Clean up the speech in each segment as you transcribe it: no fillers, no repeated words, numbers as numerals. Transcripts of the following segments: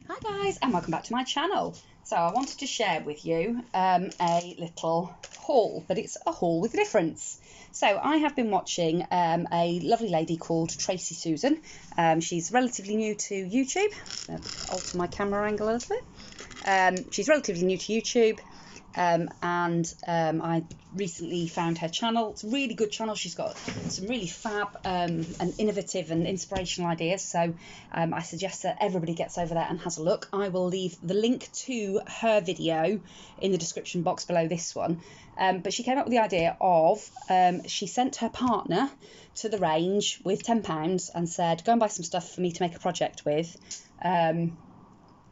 Hi guys, and welcome back to my channel. So I wanted to share with you a little haul, but it's a haul with a difference. So I have been watching a lovely lady called Tracey Susan. She's relatively new to YouTube. Alter my camera angle a little bit. She's relatively new to YouTube. I recently found her channel. It's a really good channel. She's got some really fab and innovative and inspirational ideas. So I suggest that everybody gets over there and has a look. I will leave the link to her video in the description box below this one. But she came up with the idea of, she sent her partner to the range with £10 and said, go and buy some stuff for me to make a project with.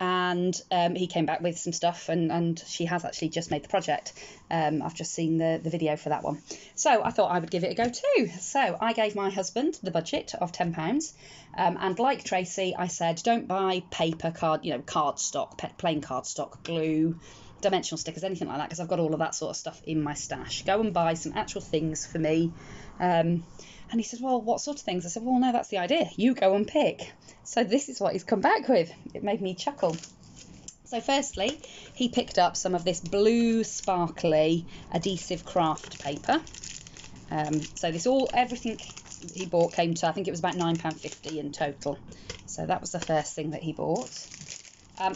He came back with some stuff, and she has actually just made the project. I've just seen the video for that one. So I thought I would give it a go too. So I gave my husband the budget of £10. And like Tracey, I said, don't buy paper cardstock, plain cardstock, glue, dimensional stickers, anything like that, because I've got all of that sort of stuff in my stash. Go and buy some actual things for me. And he said, well, what sort of things? I said, well, no, that's the idea. You go and pick. So this is what he's come back with. It made me chuckle. So firstly, he picked up some of this blue sparkly adhesive craft paper. So everything he bought came to, I think it was about £9.50 in total. So that was the first thing that he bought.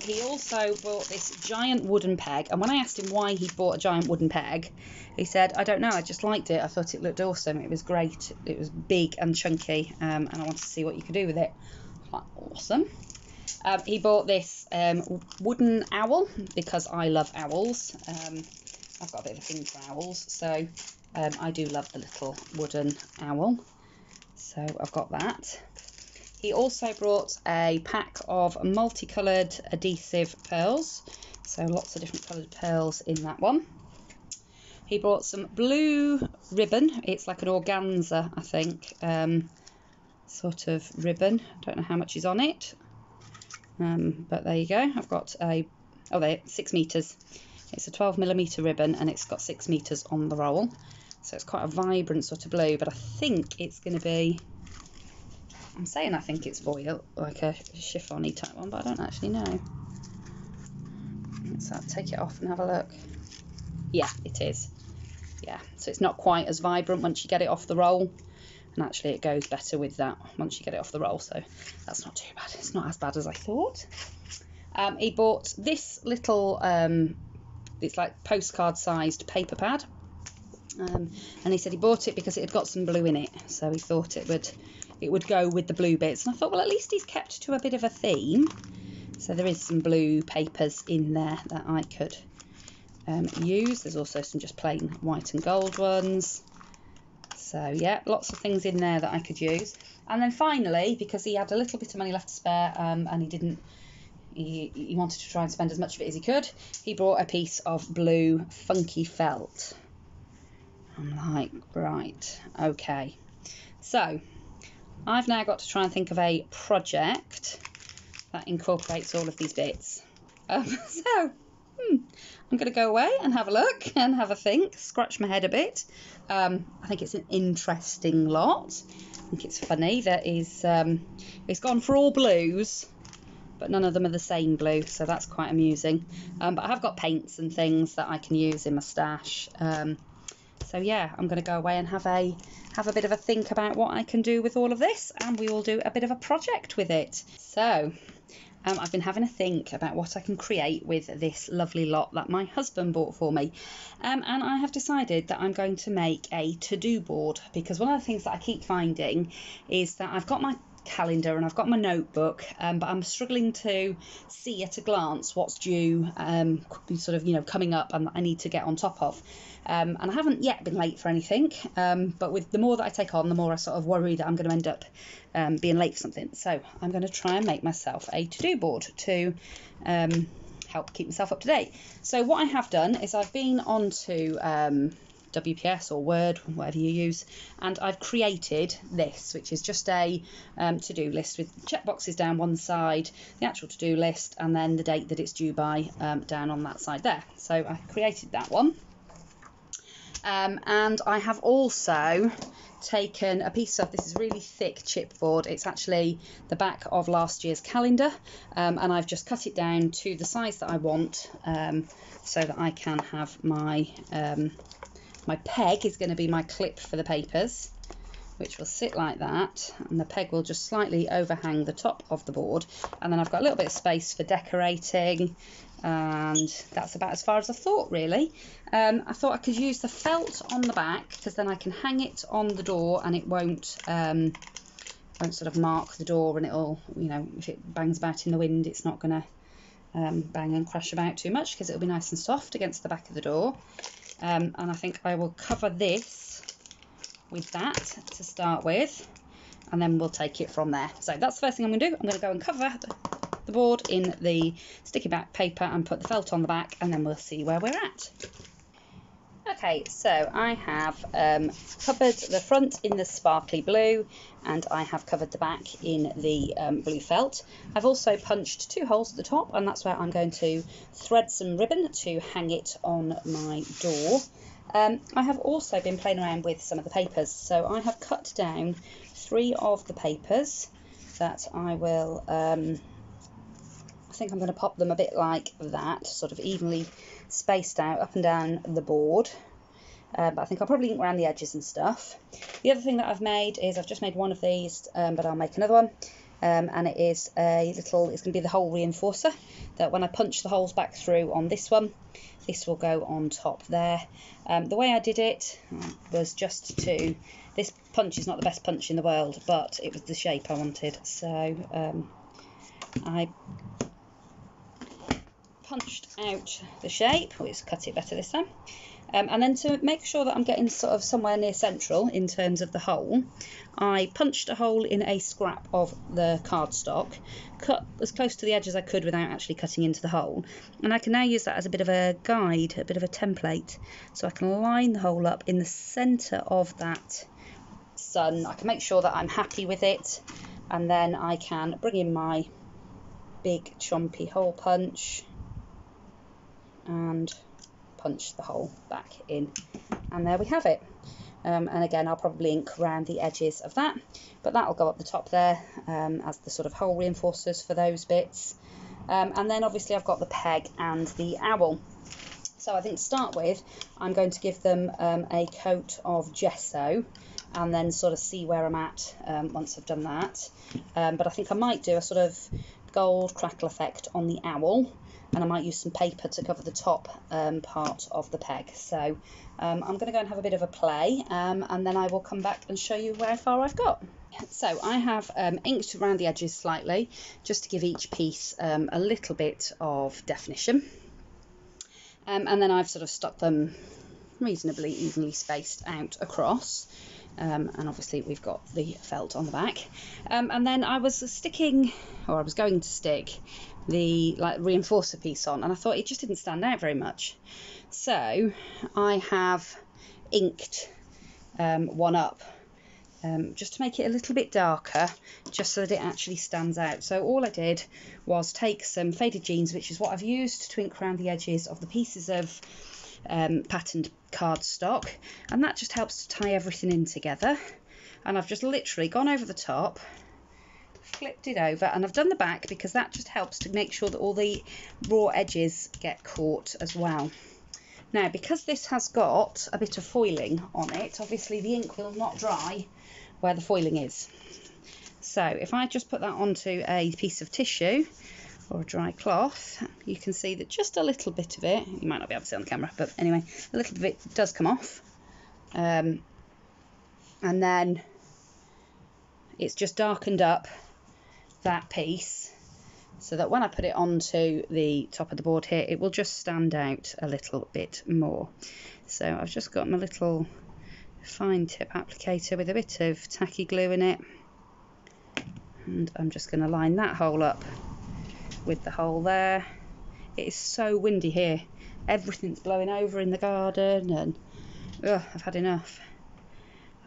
He also bought this giant wooden peg, and when I asked him why he bought a giant wooden peg, he said, I don't know, I just liked it. I thought it looked awesome. It was great. It was big and chunky, and I wanted to see what you could do with it. Awesome. He bought this wooden owl because I love owls. I've got a bit of a thing for owls, so I do love the little wooden owl. So I've got that. He also brought a pack of multicoloured adhesive pearls, so lots of different coloured pearls in that one. He brought some blue ribbon. It's like an organza, I think, sort of ribbon. I don't know how much is on it, but there you go. I've got there, 6 metres. It's a 12mm ribbon, and it's got 6 metres on the roll, so it's quite a vibrant sort of blue, but I think it's going to be, I'm saying I think it's voile, like a chiffon-y type one, but I don't actually know. Let's take it off and have a look. Yeah, it is. Yeah, so it's not quite as vibrant once you get it off the roll, and actually it goes better with that once you get it off the roll, so that's not too bad. It's not as bad as I thought. He bought this little, it's like postcard-sized paper pad, and he said he bought it because it had got some blue in it, so he thought it would go with the blue bits. And I thought, well, at least he's kept to a bit of a theme. So there is some blue papers in there that I could use. There's also some just plain white and gold ones. So yeah, lots of things in there that I could use. And then finally, because he had a little bit of money left to spare, and he wanted to try and spend as much of it as he could, he brought a piece of blue funky felt. I'm like, right, okay. So I've now got to try and think of a project that incorporates all of these bits. I'm going to go away and have a look and have a think, scratch my head a bit. I think it's an interesting lot. I think it's funny that he's gone for all blues, but none of them are the same blue, so that's quite amusing. But I have got paints and things that I can use in my stash. So yeah, I'm going to go away and have a bit of a think about what I can do with all of this, and we will do a bit of a project with it. So I've been having a think about what I can create with this lovely lot that my husband bought for me, and I have decided that I'm going to make a to-do board, because one of the things that I keep finding is that I've got my calendar and I've got my notebook, but I'm struggling to see at a glance what's due, sort of, coming up, and I need to get on top of. And I haven't yet been late for anything, but with the more that I take on, the more I sort of worry that I'm going to end up being late for something. So I'm going to try and make myself a to-do board to help keep myself up to date. So what I have done is I've been onto WPS or Word, whatever you use, and I've created this, which is just a to-do list with checkboxes down one side, the actual to-do list, and then the date that it's due by down on that side there. So I created that one. And I have also taken a piece of, this is really thick chipboard, it's actually the back of last year's calendar, and I've just cut it down to the size that I want, so that I can have my my peg is going to be my clip for the papers, which will sit like that, and the peg will just slightly overhang the top of the board, and then I've got a little bit of space for decorating, and that's about as far as I thought, really. I thought I could use the felt on the back, because then I can hang it on the door and it won't sort of mark the door, and it'll, you know, if it bangs about in the wind, it's not going to bang and crash about too much, because it'll be nice and soft against the back of the door. And I think I will cover this with that to start with, and then we'll take it from there. So that's the first thing I'm going to do. I'm going to go and cover the board in the sticky back paper and put the felt on the back, and then we'll see where we're at. Okay, so I have covered the front in the sparkly blue, and I have covered the back in the blue felt. I've also punched 2 holes at the top, and that's where I'm going to thread some ribbon to hang it on my door. I have also been playing around with some of the papers, so I have cut down 3 of the papers that I will, I think I'm going to pop them a bit like that, sort of evenly spaced out up and down the board, but I think I'll probably ink around the edges and stuff. The other thing that I've made is I've just made one of these, but I'll make another one, and it is a little, it's going to be the hole reinforcer, that when I punch the holes back through on this one, this will go on top there. The way I did it was just to, this punch is not the best punch in the world, but it was the shape I wanted, so I punched out the shape, let's cut it better this time, and then to make sure that I'm getting sort of somewhere near central in terms of the hole, I punched a hole in a scrap of the cardstock, cut as close to the edge as I could without actually cutting into the hole, and I can now use that as a bit of a guide, a bit of a template, so I can line the hole up in the centre of that sun. I can make sure that I'm happy with it, and then I can bring in my big chompy hole punch and punch the hole back in, and there we have it. And again, I'll probably ink around the edges of that, but that'll go up the top there as the sort of hole reinforcers for those bits. And then obviously I've got the peg and the owl. So I think to start with, I'm going to give them a coat of gesso, and then sort of see where I'm at once I've done that. But I think I might do a sort of gold crackle effect on the owl, and I might use some paper to cover the top part of the peg. So I'm going to go and have a bit of a play, and then I will come back and show you how far I've got. So I have inked around the edges slightly, just to give each piece a little bit of definition. And then I've sort of stuck them reasonably evenly spaced out across. And obviously we've got the felt on the back. And then I was sticking, or I was going to stick, the reinforcer piece on, and I thought it just didn't stand out very much. So I have inked one up just to make it a little bit darker, just so that it actually stands out. So all I did was take some faded jeans, which is what I've used to ink around the edges of the pieces of patterned cardstock, and that just helps to tie everything in together. And I've just literally gone over the top, flipped it over, and I've done the back because that just helps to make sure that all the raw edges get caught as well. Now, because this has got a bit of foiling on it, obviously the ink will not dry where the foiling is. So if I just put that onto a piece of tissue or a dry cloth, you can see that just a little bit of it, you might not be able to see on the camera, but anyway, a little bit does come off. And then it's just darkened up that piece so that when I put it onto the top of the board here, it will just stand out a little bit more. So I've just got my little fine tip applicator with a bit of tacky glue in it, and I'm just going to line that hole up with the hole there. It is so windy here, everything's blowing over in the garden, and I've had enough.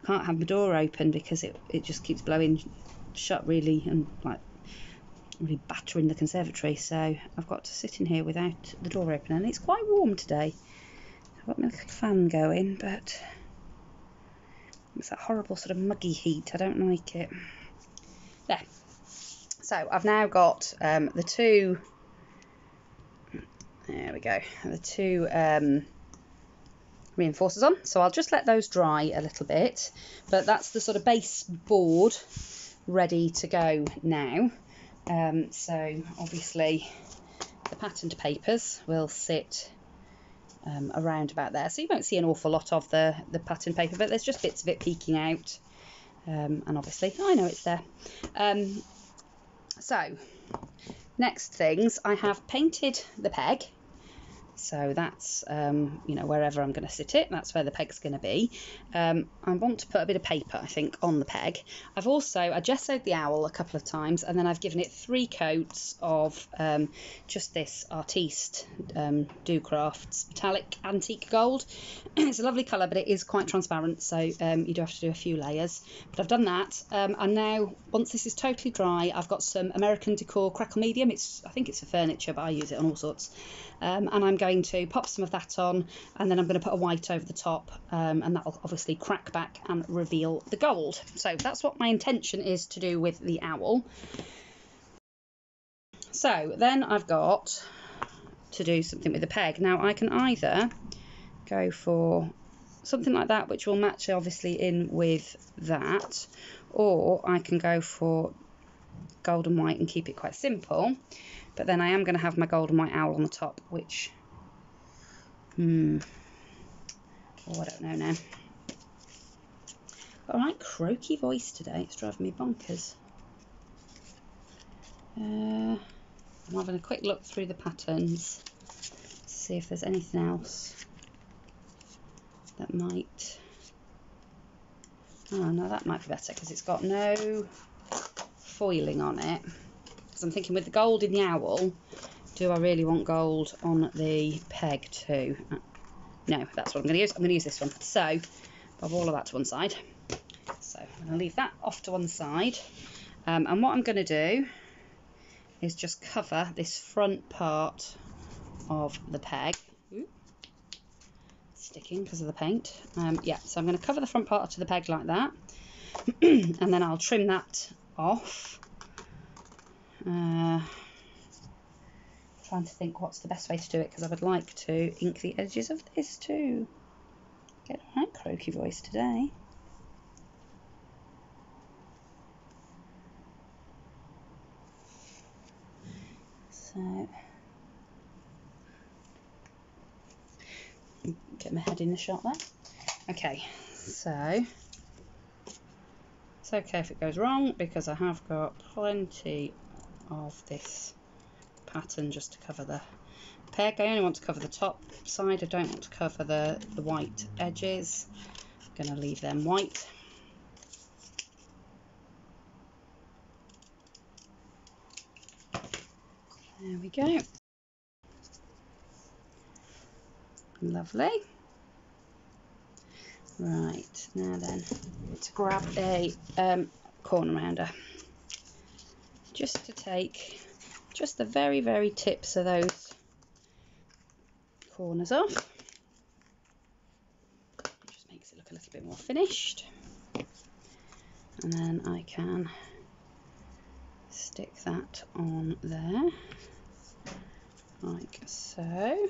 I can't have my door open because it just keeps blowing shut really, and like really battering the conservatory, so I've got to sit in here without the door open, and it's quite warm today. got my little fan going, but it's that horrible sort of muggy heat. I don't like it. There. So I've now got the two, there we go, the two reinforcers on. So I'll just let those dry a little bit, but that's the sort of base board ready to go now. So obviously the patterned papers will sit around about there, so you won't see an awful lot of the pattern paper, but there's just bits of it peeking out, and obviously I know it's there. So next things, I have painted the peg, so that's you know, wherever I'm going to sit it, that's where the peg's going to be. I want to put a bit of paper, I think, on the peg. I gessoed the owl a couple of times, and then I've given it 3 coats of just this Artiste Do-Crafts metallic antique gold. It's a lovely colour, but it is quite transparent, so you do have to do a few layers. But I've done that, and now once this is totally dry, I've got some American Decor Crackle Medium. I think it's for furniture, but I use it on all sorts. And I'm going to pop some of that on, and then I'm going to put a white over the top, and that'll obviously crack back and reveal the gold. So that's what my intention is to do with the owl. So then I've got to do something with the peg. Now I can either go for something like that, which will match obviously in with that, or I can go for gold and white and keep it quite simple. But then I am going to have my gold and white owl on the top, which, oh, I don't know now. Got a right croaky voice today, it's driving me bonkers. I'm having a quick look through the patterns to see if there's anything else that might, oh no, that might be better because it's got no foiling on it. I'm thinking with the gold in the owl, do I really want gold on the peg too? No, that's what I'm going to use. I'm going to use this one. So, bob all of that to one side. So, I'm going to leave that off to one side. And what I'm going to do is just cover this front part of the peg. Ooh, sticking because of the paint. Yeah, so I'm going to cover the front part of the peg like that. And then I'll trim that off. Trying to think what's the best way to do it, because I would like to ink the edges of this too. Get a right croaky voice today. So get my head in the shot there. Okay, so it's okay if it goes wrong because I have got plenty of this pattern just to cover the peg. I only want to cover the top side, I don't want to cover the white edges. I'm going to leave them white. There we go. Lovely. Right, now then, to grab a corner rounder, just to take just the very, very tips of those corners off. It just makes it look a little bit more finished. And then I can stick that on there, like so.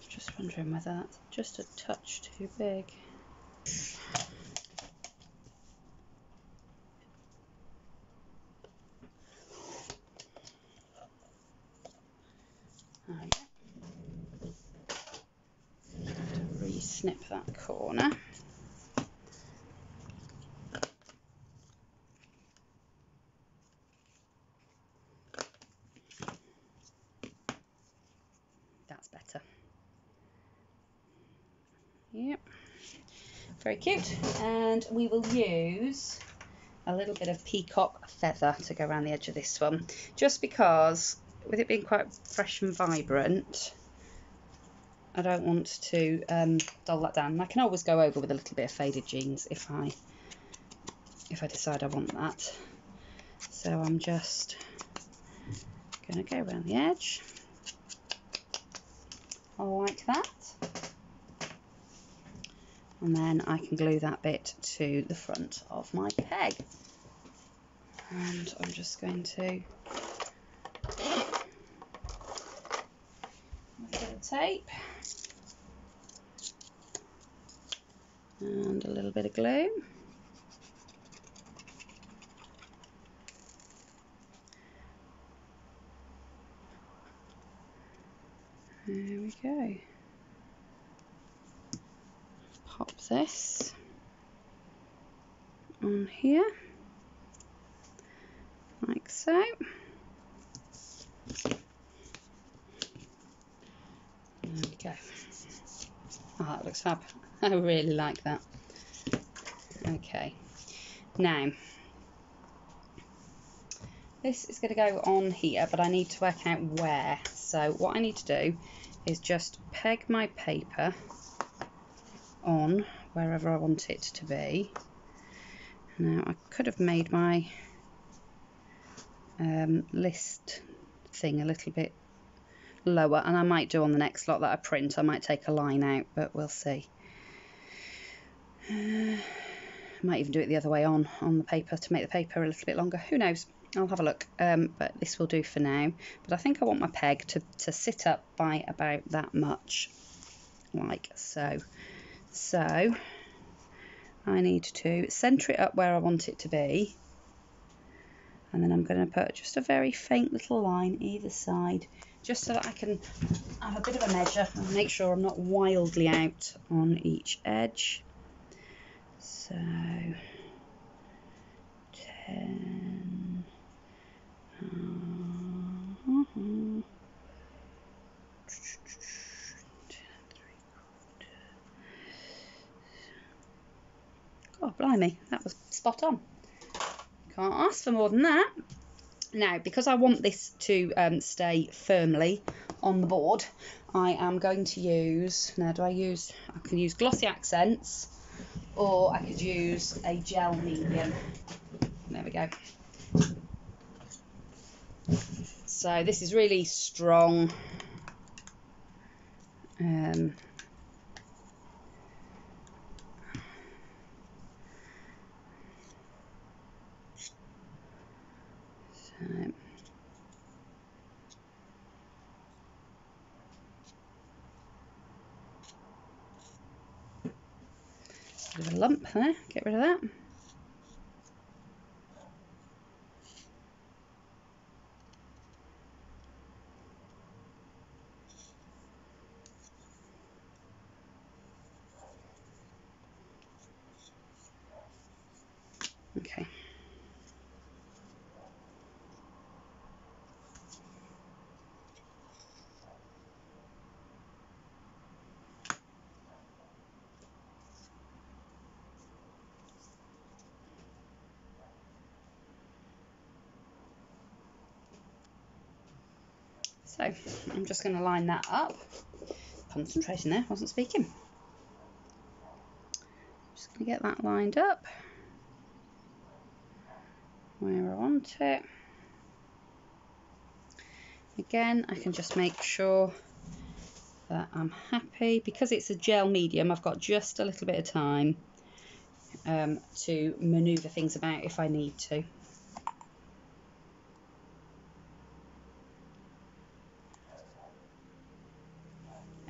Just wondering whether that's just a touch too big. To re-snip that corner. That's better. Yep, very cute. And we will use a little bit of peacock feather to go around the edge of this one, just because with it being quite fresh and vibrant, I don't want to dull that down. I can always go over with a little bit of faded jeans if I decide I want that. So I'm just going to go around the edge like that. And then I can glue that bit to the front of my peg. And I'm just going to a bit of tape and a little bit of glue. There we go. Pop this on here, like so. There we go. Oh, that looks fab. I really like that. Okay, now this is going to go on here, but I need to work out where. So what I need to do is just peg my paper on wherever I want it to be. Now I could have made my list thing a little bit lower, and I might do on the next lot that I print. I might take a line out, but we'll see. I might even do it the other way on the paper to make the paper a little bit longer. Who knows? I'll have a look, but this will do for now. But I think I want my peg to sit up by about that much, like so. So I need to centre it up where I want it to be, and then I'm going to put just a very faint little line either side, just so that I can have a bit of a measure and make sure I'm not wildly out on each edge. So 10. Oh, blimey, that was spot on. Can't ask for more than that. Now, because I want this to stay firmly on the board, I am going to use, I can use glossy accents, or I could use a gel medium. There we go. So this is really strong. Bit of a lump there, get rid of that. Okay. So I'm just going to line that up. Concentrating there, wasn't speaking. Just going to get that lined up where I want it. Again, I can just make sure that I'm happy. Because it's a gel medium, I've got just a little bit of time to manoeuvre things about if I need to.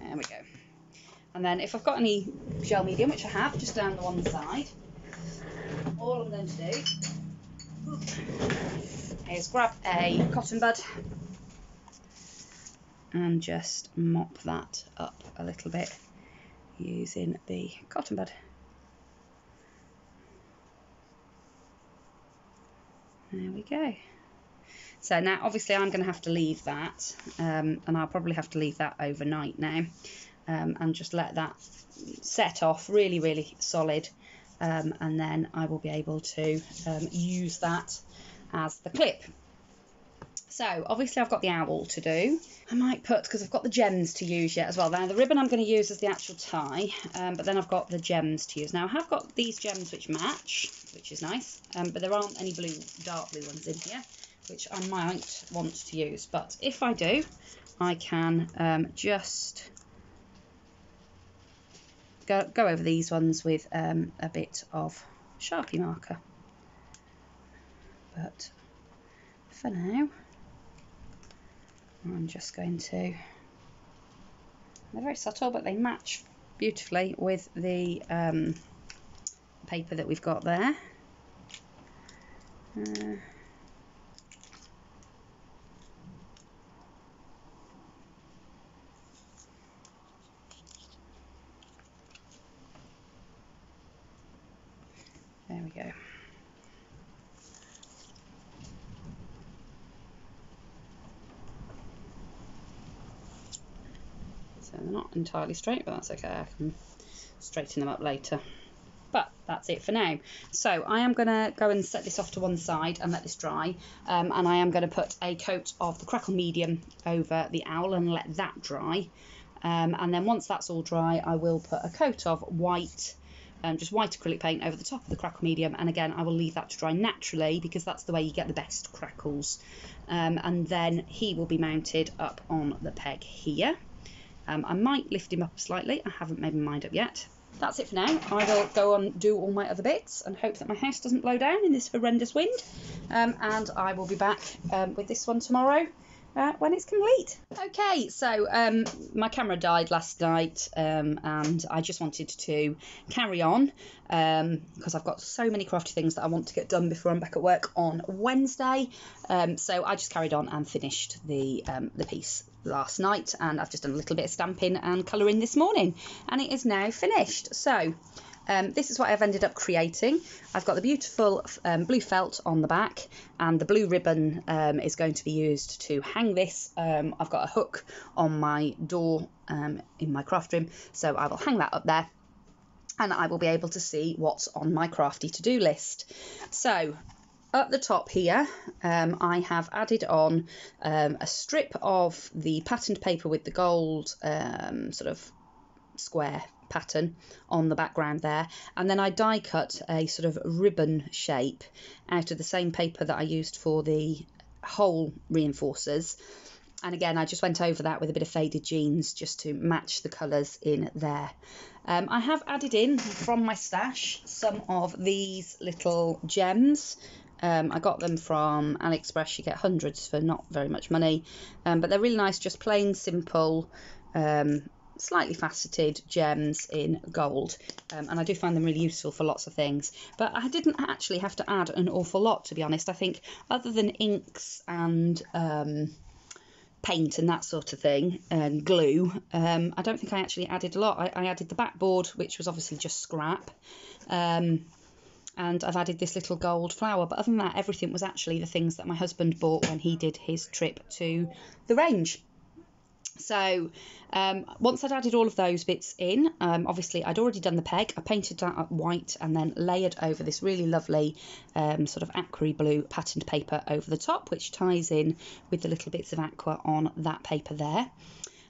There we go. And then if I've got any gel medium, which I have, just down the one side, all I'm going to do is grab a cotton bud and just mop that up a little bit using the cotton bud. There we go. So now obviously I'm going to have to leave that, and I'll probably have to leave that overnight now, and just let that set off really solid, and then I will be able to use that as the clip. So obviously I've got the owl to do. I might put, because I've got the gems to use yet as well. Now the ribbon I'm going to use as the actual tie, but then I've got the gems to use. Now I have got these gems which match, which is nice, but there aren't any dark blue ones in here, which I might want to use. But if I do, I can just go over these ones with a bit of Sharpie marker. But for now, I'm just going to, they're very subtle, but they match beautifully with the paper that we've got there. There we go. So they're not entirely straight, but that's okay. I can straighten them up later. But that's it for now. So I am going to go and set this off to one side and let this dry. And I am going to put a coat of the Crackle Medium over the owl and let that dry. And then once that's all dry, I will put a coat of white, just white acrylic paint over the top of the Crackle Medium. And again, I will leave that to dry naturally because that's the way you get the best crackles. And then he will be mounted up on the peg here. I might lift him up slightly. I haven't made my mind up yet. That's it for now. I will go and do all my other bits and hope that my house doesn't blow down in this horrendous wind. And I will be back with this one tomorrow when it's complete. Okay, so my camera died last night and I just wanted to carry on because I've got so many crafty things that I want to get done before I'm back at work on Wednesday. So I just carried on and finished the piece last night, and I've just done a little bit of stamping and colouring this morning, and it is now finished. So this is what I've ended up creating. I've got the beautiful blue felt on the back, and the blue ribbon is going to be used to hang this. I've got a hook on my door in my craft room, so I will hang that up there, and I will be able to see what's on my crafty to-do list. So up the top here, I have added on a strip of the patterned paper with the gold sort of square pattern on the background there, and then I die cut a sort of ribbon shape out of the same paper that I used for the hole reinforcers. And again, I just went over that with a bit of faded jeans just to match the colours in there. I have added in from my stash some of these little gems. I got them from AliExpress. You get hundreds for not very much money, but they're really nice, just plain simple slightly faceted gems in gold, and I do find them really useful for lots of things. But I didn't actually have to add an awful lot, to be honest. I think other than inks and paint and that sort of thing and glue, I don't think I actually added a lot. I added the backboard, which was obviously just scrap, and I've added this little gold flower, but other than that, everything was actually the things that my husband bought when he did his trip to the range. So once I'd added all of those bits in, obviously I'd already done the peg. I painted that up white and then layered over this really lovely sort of aqua blue patterned paper over the top, which ties in with the little bits of aqua on that paper there.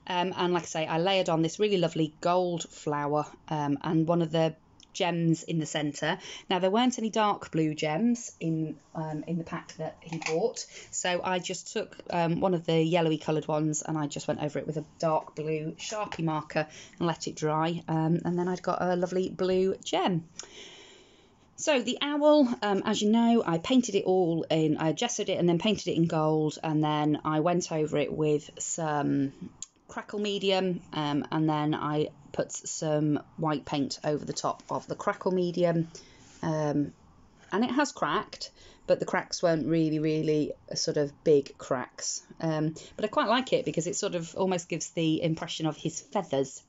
And like I say, I layered on this really lovely gold flower and one of the gems in the centre. Now, there weren't any dark blue gems in the pack that he bought, so I just took one of the yellowy coloured ones and I just went over it with a dark blue Sharpie marker and let it dry, and then I'd got a lovely blue gem. So the owl, as you know, I painted it all in, I gessoed it and then painted it in gold, and then I went over it with some Crackle Medium, and then I put some white paint over the top of the Crackle Medium, and it has cracked, but the cracks weren't really sort of big cracks, but I quite like it because it sort of almost gives the impression of his feathers.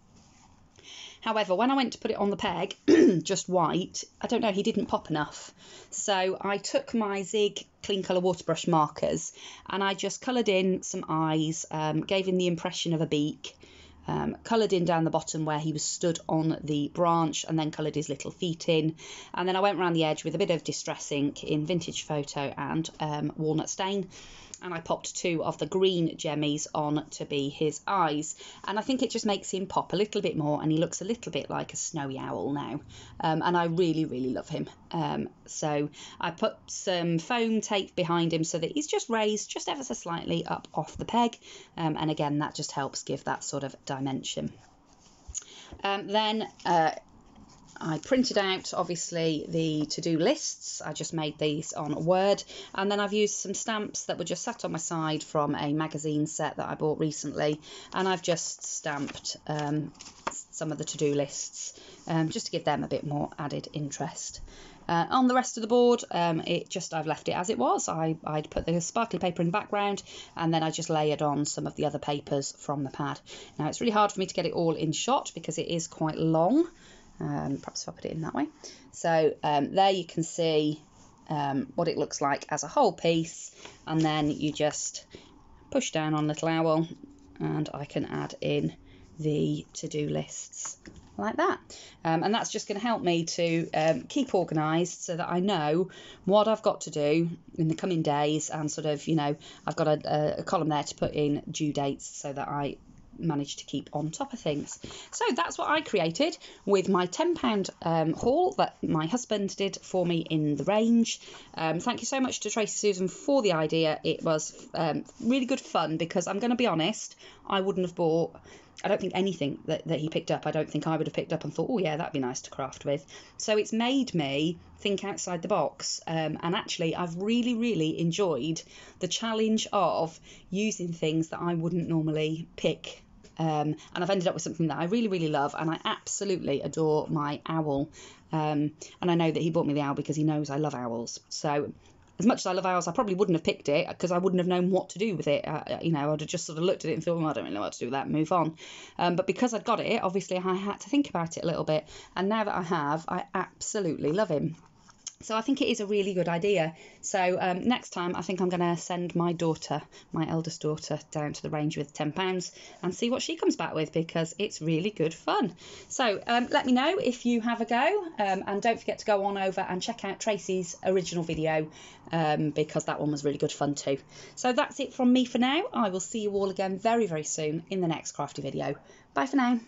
However, when I went to put it on the peg, just white, I don't know, he didn't pop enough. So I took my Zig clean colour waterbrush markers and I just coloured in some eyes, gave him the impression of a beak, coloured in down the bottom where he was stood on the branch, and then coloured his little feet in. And then I went around the edge with a bit of Distress ink in Vintage Photo and Walnut Stain. And I popped two of the green gemmies on to be his eyes. And I think it just makes him pop a little bit more, and he looks a little bit like a snowy owl now. And I really love him. So I put some foam tape behind him so that he's just raised just ever so slightly up off the peg. And again, that just helps give that sort of dimension. Then I printed out, obviously, the to-do lists. I just made these on Word, and then I've used some stamps that were just sat on my side from a magazine set that I bought recently, and I've just stamped some of the to-do lists just to give them a bit more added interest. On the rest of the board, I've left it as it was. I'd put the sparkly paper in the background, and then I just layered on some of the other papers from the pad. Now, it's really hard for me to get it all in shot because it is quite long. Perhaps if I put it in that way. So there you can see what it looks like as a whole piece, and then you just push down on Little Owl, and I can add in the to-do lists like that. And that's just going to help me to keep organised so that I know what I've got to do in the coming days, and sort of, you know, I've got a column there to put in due dates so that I manage to keep on top of things. So that's what I created with my £10 haul that my husband did for me in the range. Thank you so much to Tracey Susan for the idea. It was really good fun, because I'm going to be honest, I wouldn't have bought, I don't think anything that he picked up, I don't think I would have picked up and thought, oh yeah, that'd be nice to craft with. So it's made me think outside the box, and actually I've really enjoyed the challenge of using things that I wouldn't normally pick. And I've ended up with something that I really love, and I absolutely adore my owl. And I know that he bought me the owl because he knows I love owls. So as much as I love owls, I probably wouldn't have picked it because I wouldn't have known what to do with it. You know, I'd have just sort of looked at it and thought, well, I don't really know what to do with that, and move on. But because I'd got it, obviously I had to think about it a little bit. And now that I have, I absolutely love him. So I think it is a really good idea. So next time I think I'm going to send my daughter, my eldest daughter, down to the range with £10 and see what she comes back with, because it's really good fun. So let me know if you have a go, and don't forget to go on over and check out Tracey's original video, because that one was really good fun too. So that's it from me for now. I will see you all again very soon in the next crafty video. Bye for now.